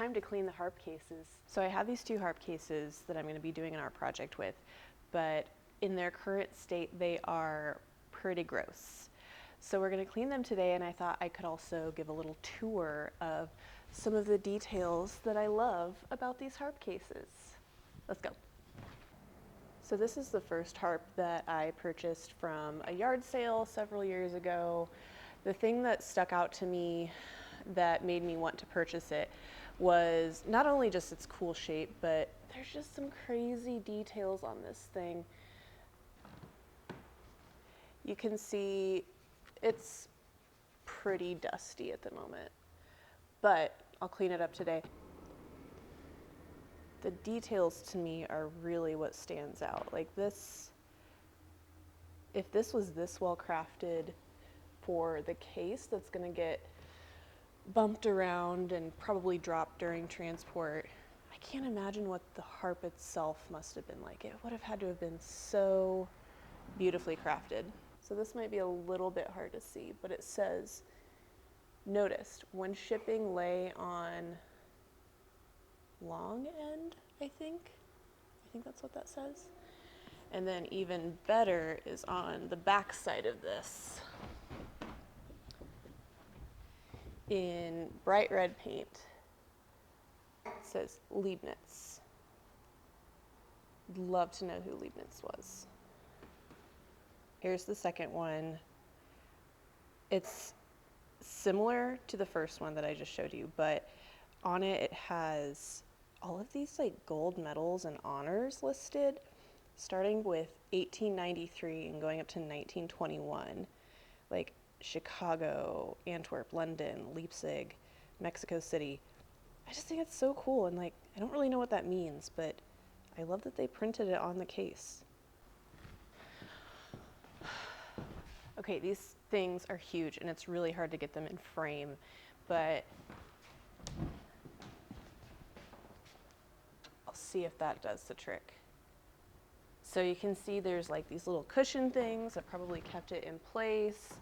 time to clean the harp cases. So I have these 2 harp cases that I'm going to be doing an art project with, but in their current state, they are pretty gross. So we're going to clean them today, and I thought I could also give a little tour of some of the details that I love about these harp cases. Let's go. So this is the first harp that I purchased from a yard sale several years ago. The thing that stuck out to me that made me want to purchase it was not only just its cool shape, but there's just some crazy details on this thing. You can see it's pretty dusty at the moment, but I'll clean it up today. The details to me are really what stands out. Like this, if this was this well crafted for the case that's gonna get bumped around and probably dropped during transport, I can't imagine what the harp itself must have been like. It would have had to have been so beautifully crafted. So this might be a little bit hard to see, but it says, noticed, when shipping lay on long end, I think that's what that says. And then even better is on the back side of this. In bright red paint, it says Leibniz. Love to know who Leibniz was. Here's the second one. It's similar to the first one that I just showed you, but on it, it has all of these like gold medals and honors listed, starting with 1893 and going up to 1921. Like Chicago, Antwerp, London, Leipzig, Mexico City. I just think it's so cool, and like, I don't really know what that means, but I love that they printed it on the case. Okay, these things are huge, and it's really hard to get them in frame, but I'll see if that does the trick. So you can see there's like these little cushion things that probably kept it in place.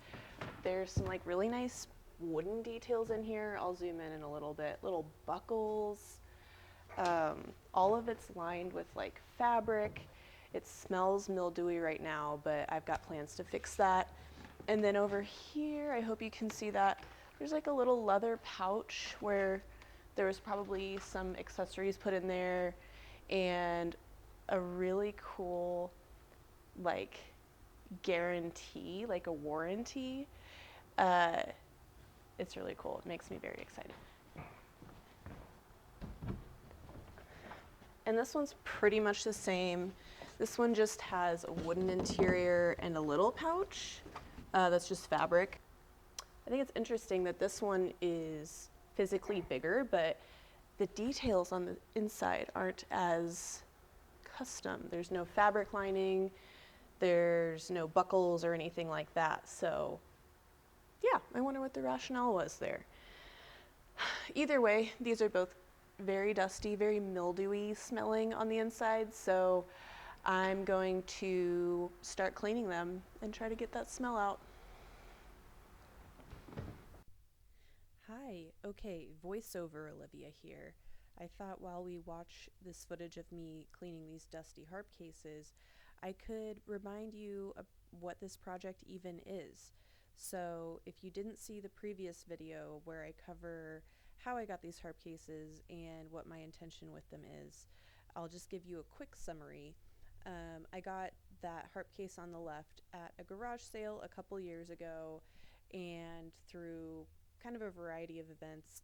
There's some like really nice wooden details in here. I'll zoom in a little bit. Little buckles. All of it's lined with like fabric. It smells mildewy right now, but I've got plans to fix that. And then over here, I hope you can see that, there's like a little leather pouch where there was probably some accessories put in there, and a really cool like guarantee, like a warranty. It's really cool. It makes me very excited. And this one's pretty much the same. This one just has a wooden interior and a little pouch that's just fabric. I think it's interesting that this one is physically bigger, but the details on the inside aren't as custom. There's no fabric lining, there's no buckles or anything like that. So yeah, I wonder what the rationale was there. Either way, these are both very dusty, very mildewy smelling on the inside, so I'm going to start cleaning them and try to get that smell out. Hi, okay, voiceover Olivia here. I thought while we watch this footage of me cleaning these dusty harp cases, I could remind you of what this project even is. So if you didn't see the previous video where I cover how I got these harp cases and what my intention with them is, I'll just give you a quick summary. I got that harp case on the left at a garage sale a couple years ago, and through kind of a variety of events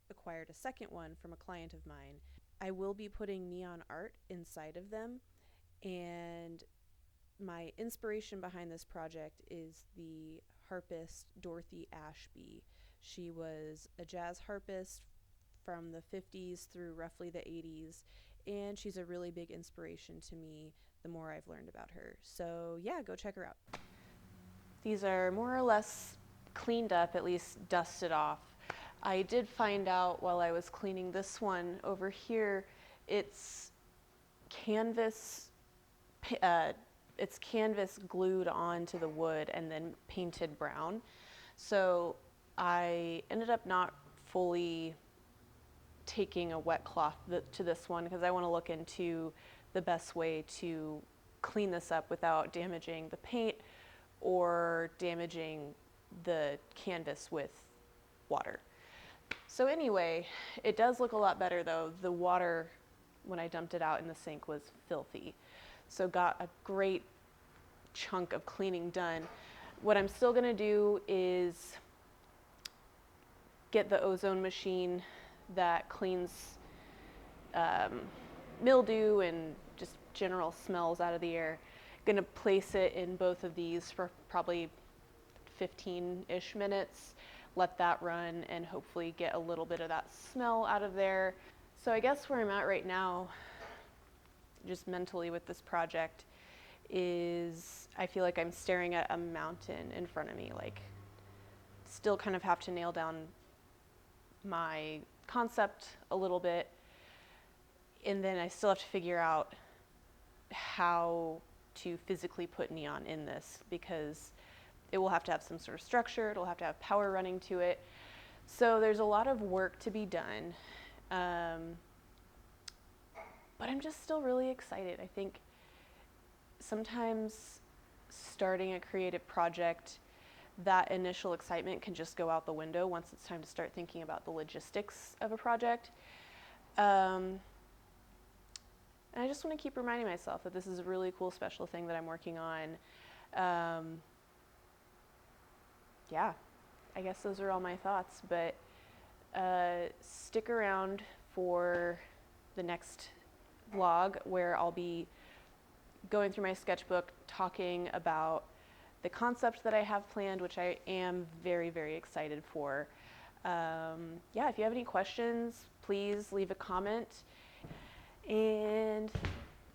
acquired a second one from a client of mine. I will be putting neon art inside of them, and my inspiration behind this project is the harpist Dorothy Ashby. She was a jazz harpist from the 50s through roughly the 80s, and she's a really big inspiration to me the more I've learned about her. So yeah, go check her out. These are more or less cleaned up, at least dusted off. I did find out while I was cleaning this one over here, it's canvas glued onto the wood and then painted brown. So I ended up not fully taking a wet cloth to this one because I want to look into the best way to clean this up without damaging the paint or damaging the canvas with water. So anyway, it does look a lot better though. The water, when I dumped it out in the sink, was filthy. So got a great chunk of cleaning done. What I'm still gonna do is get the ozone machine that cleans mildew and just general smells out of the air. Gonna place it in both of these for probably 15-ish minutes, let that run, and hopefully get a little bit of that smell out of there. So I guess where I'm at right now, just mentally with this project, is I feel like I'm staring at a mountain in front of me. Like, still kind of have to nail down my concept a little bit, and then I still have to figure out how to physically put neon in this, because it will have to have some sort of structure, it'll have to have power running to it. So there's a lot of work to be done, but I'm just still really excited. I think sometimes starting a creative project, that initial excitement can just go out the window once it's time to start thinking about the logistics of a project. And I just want to keep reminding myself that this is a really cool, special thing that I'm working on. Yeah, I guess those are all my thoughts, but stick around for the next vlog where I'll be going through my sketchbook, talking about the concept that I have planned, which I am very, very excited for. Yeah, if you have any questions, please leave a comment. And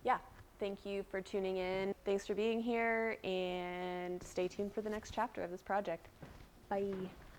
yeah, thank you for tuning in. Thanks for being here, and stay tuned for the next chapter of this project. Bye.